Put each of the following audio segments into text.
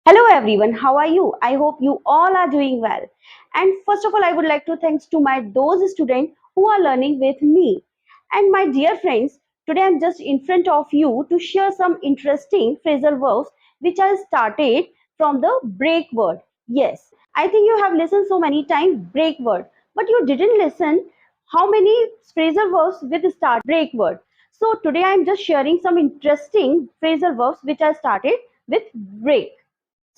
Hello everyone, how are you? I hope you all are doing well. And first of all, I would like to thanks to my those students who are learning with me. And my dear friends, today I'm just in front of you to share some interesting phrasal verbs which I started from the break word. Yes, I think you have listened so many times break word, but you didn't listen how many phrasal verbs with start break word. So today I'm just sharing some interesting phrasal verbs which I started with break.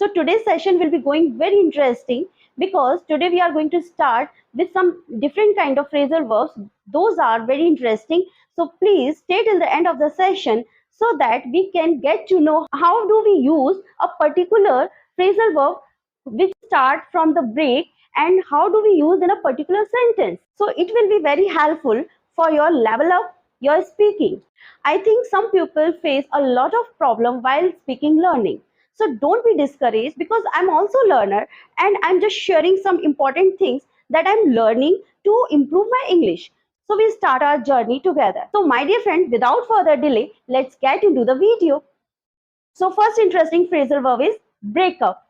So today's session will be going very interesting because today we are going to start with some different kind of phrasal verbs. Those are very interesting. So please stay till the end of the session so that we can get to know how do we use a particular phrasal verb which start from the break and how do we use in a particular sentence. So it will be very helpful for your level up your speaking. I think some people face a lot of problem while speaking learning. So don't be discouraged because I'm also a learner and I'm just sharing some important things that I'm learning to improve my English. So we start our journey together. So my dear friend, without further delay, let's get into the video. So first interesting phrasal verb is break up.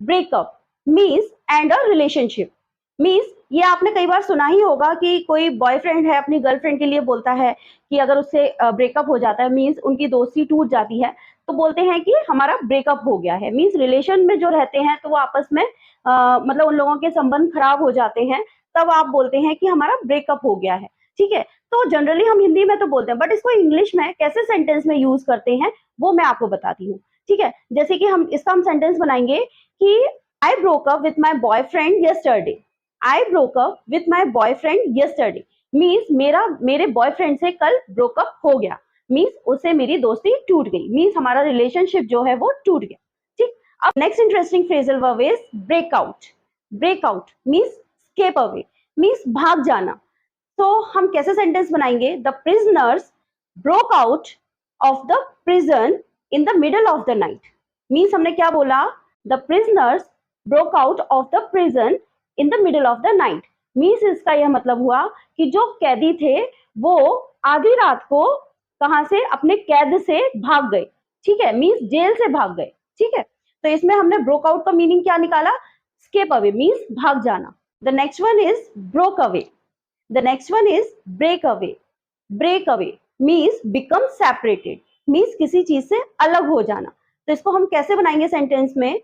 Breakup means and a relationship means ये आपने कई बार सुना ही होगा कि कोई boyfriend है अपनी girlfriend के लिए बोलता है कि अगर उससे ब्रेकअप हो जाता है मीन्स उनकी दोस्ती टूट जाती है तो बोलते हैं कि हमारा ब्रेकअप हो गया है मीन्स रिलेशन में जो रहते हैं तो वो आपस में मतलब उन लोगों के संबंध खराब हो जाते हैं तब आप बोलते हैं कि हमारा ब्रेकअप हो गया है ठीक है तो जनरली हम हिंदी में तो बोलते हैं बट इसको इंग्लिश में कैसे सेंटेंस में यूज करते हैं वो मैं आपको बताती हूँ ठीक है जैसे कि हम इसका हम सेंटेंस बनाएंगे कि I broke up with my boyfriend yesterday. I broke up with my boyfriend yesterday. Means मेरे बॉयफ्रेंड से कल ब्रोकअप हो गया मीन्स उससे मेरी दोस्ती टूट गई मीन्स हमारा रिलेशनशिप जो है वो टूट गया ठीक अब next interesting phrasal verb is breakout breakout means escape away means भाग जाना तो हम कैसे सेंटेंस बनाएंगे the prisoners broke out of the prison in the middle of the night means हमने क्या बोला the prisoners broke out of the prison in the middle of the night means इसका यह मतलब हुआ कि जो कैदी थे वो आधी रात को कहां से अपने कैद से भाग गए ठीक है मीन्स जेल से भाग गए ठीक है तो इसमें हमने ब्रोक आउट का मीनिंग क्या निकाला स्केप अवे मीन्स भाग जाना the next one is broke away the next one is break away break away means become separated means किसी चीज से अलग हो जाना तो इसको हम कैसे बनाएंगे सेंटेंस में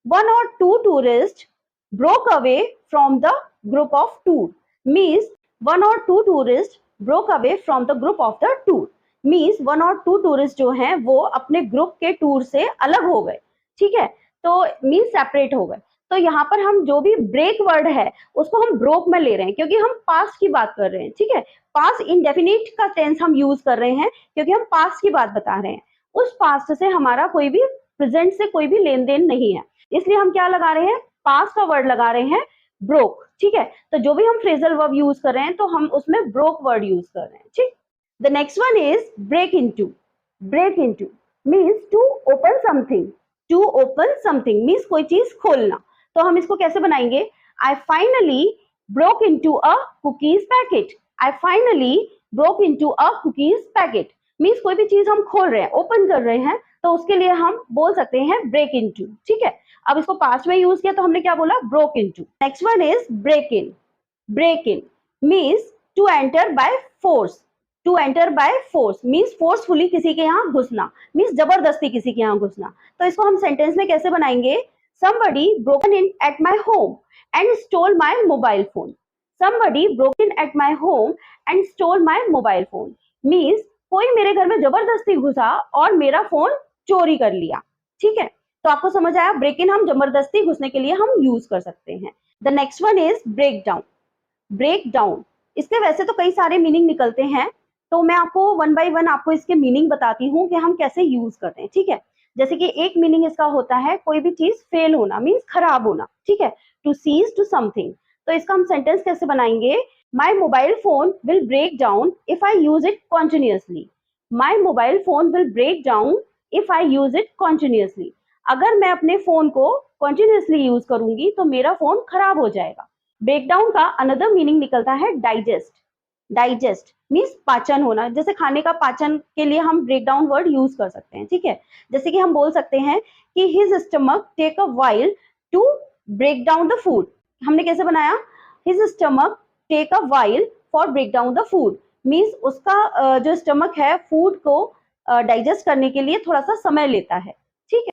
one or two tourists broke away from the group of tour means one or two tourists broke away from the group of the tour means one or two tourists जो हैं वो अपने ग्रुप के tour से अलग हो गए ठीक है तो मीन्स सेपरेट हो गए तो यहाँ पर हम जो भी ब्रेक वर्ड है उसको हम ब्रोक में ले रहे हैं क्योंकि हम पास्ट की बात कर रहे हैं ठीक है पास्ट इंडेफिनिट का टेंस हम यूज कर रहे हैं क्योंकि हम पास्ट की बात बता रहे हैं उस पास्ट से हमारा कोई भी प्रेजेंट से कोई भी लेन देन नहीं है इसलिए हम क्या लगा रहे हैं पास्ट का वर्ड लगा रहे हैं ब्रोक ठीक है तो जो भी हम फ्रेजल वर्ब यूज कर रहे हैं तो हम उसमें ब्रोक वर्ड यूज कर रहे हैं ठीक the next one is break into means to open something means कोई चीज खोलना तो हम इसको कैसे बनाएंगे I finally broke into a cookies packet I finally broke into a cookies packet means कोई भी चीज हम खोल रहे हैं ओपन कर रहे हैं तो उसके लिए हम बोल सकते हैं ब्रेक इनटू ठीक है अब इसको पास्ट में यूज किया तो हमने क्या बोला broke into next one is break in means to enter by force means forcefully किसी के यहाँ घुसना मींस जबरदस्ती किसी के यहाँ घुसना तो इसको हम सेंटेंस में कैसे बनाएंगे somebody broke in at my home and stole my mobile phone somebody broke in at my home and stole my mobile phone means कोई मेरे घर में जबरदस्ती घुसा और मेरा फोन चोरी कर लिया ठीक है तो आपको समझ आया ब्रेक इन हम जबरदस्ती घुसने के लिए हम यूज कर सकते हैं the next one is break down इसके वैसे तो कई सारे मीनिंग निकलते हैं तो मैं आपको वन बाय वन आपको इसके मीनिंग बताती हूँ कि हम कैसे यूज करते हैं ठीक है जैसे कि एक मीनिंग इसका होता है कोई भी चीज फेल होना मीन्स खराब होना ठीक है टू सीज टू समथिंग तो इसका हम सेंटेंस कैसे बनाएंगे My mobile phone will break down if I use it continuously. My mobile phone will break down if I use it continuously. अगर मैं अपने फोन को continuously यूज करूंगी तो मेरा फोन खराब हो जाएगा ब्रेकडाउन का अनदर मीनिंग निकलता है डाइजेस्ट डाइजेस्ट मीन्स पाचन होना, जैसे खाने का पाचन के लिए हम ब्रेक डाउन वर्ड यूज कर सकते हैं, ठीक है। जैसे कि हम बोल सकते हैं कि his stomach take a while to break down the food. हमने कैसे बनाया, his stomach take a while for break down the food, means उसका जो स्टमक है फूड को डाइजेस्ट करने के लिए थोड़ा सा समय लेता है, ठीक है।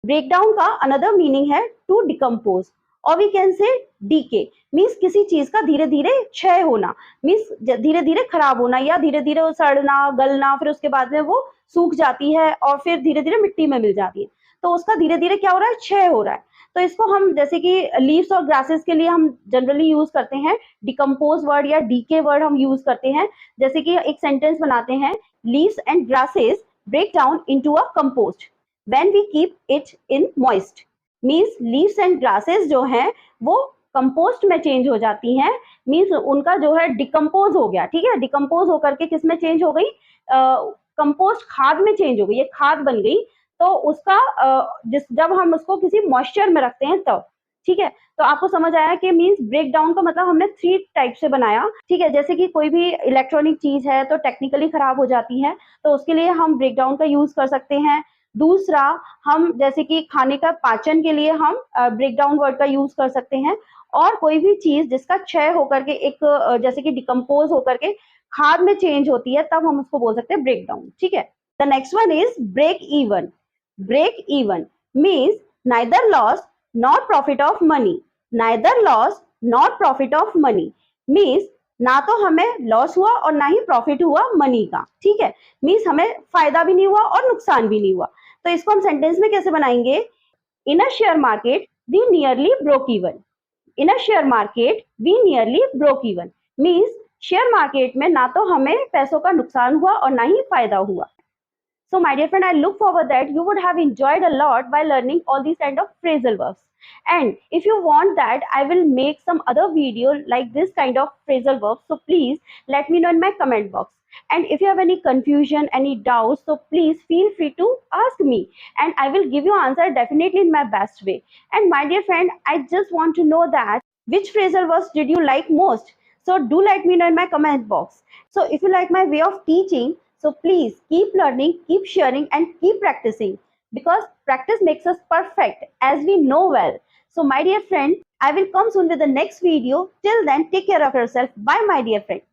ब्रेकडाउन का अनदर मीनिंग है टू डिकम्पोज, और we can say decay, means किसी चीज का धीरे धीरे क्षय होना, मीन्स धीरे धीरे खराब होना या धीरे धीरे सड़ना गलना, फिर उसके बाद में वो सूख जाती है और फिर धीरे धीरे मिट्टी में मिल जाती है, तो उसका धीरे धीरे क्या हो रहा है, क्षय हो रहा है। तो इसको हम जैसे कि लीव्स और ग्रासेस के लिए हम जनरली यूज करते हैं डिकम्पोज वर्ड या डीके वर्ड हम यूज करते हैं। जैसे कि एक सेंटेंस बनाते हैं, leaves and grasses break down into a compost when we keep it in moist, means leaves and grasses जो हैं वो कंपोस्ट में चेंज हो जाती हैं, मीन्स उनका जो है डिकम्पोज हो गया, ठीक है। डिकम्पोज होकर के किस में चेंज हो गई, कंपोस्ट खाद में चेंज हो गई, ये खाद बन गई। तो उसका जब हम उसको किसी मॉइस्चर में रखते हैं तब, ठीक है। तो आपको समझ आया कि मीन्स ब्रेक डाउन का मतलब हमने 3 टाइप से बनाया, ठीक है। जैसे कि कोई भी इलेक्ट्रॉनिक चीज है तो टेक्निकली खराब हो जाती है, तो उसके लिए हम ब्रेक डाउन का यूज कर सकते हैं। दूसरा, हम जैसे कि खाने का पाचन के लिए हम ब्रेक डाउन वर्ड का यूज कर सकते हैं, और कोई भी चीज जिसका क्षय होकर के एक जैसे कि डिकम्पोज होकर के खाद में चेंज होती है, तब हम उसको बोल सकते हैं ब्रेक डाउन, ठीक है। The next one is break even. Break even means neither loss not profit of money, neither loss not profit of money, means ना तो हमें लॉस हुआ और ना ही प्रॉफिट हुआ मनी का, ठीक है। मीन्स हमें फायदा भी नहीं हुआ और नुकसान भी नहीं हुआ। तो इसको हम सेंटेंस में कैसे बनाएंगे, in a share market we nearly broke even, in a share market we nearly broke even, means share market में ना तो हमें पैसों का नुकसान हुआ और ना ही फायदा हुआ। So my dear friend, I look forward that you would have enjoyed a lot by learning all these kind of phrasal verbs. And if you want that, I will make some other video like this kind of phrasal verbs. So please let me know in my comment box. And if you have any confusion, any doubts, so please feel free to ask me. And I will give you answer definitely in my best way. And my dear friend, I just want to know that which phrasal verbs did you like most? So do let me know in my comment box. So if you like my way of teaching, so please keep learning, keep sharing, and keep practicing, because practice makes us perfect, as we know well. So my dear friend, I will come soon with the next video. Till then, take care of yourself. Bye my dear friend.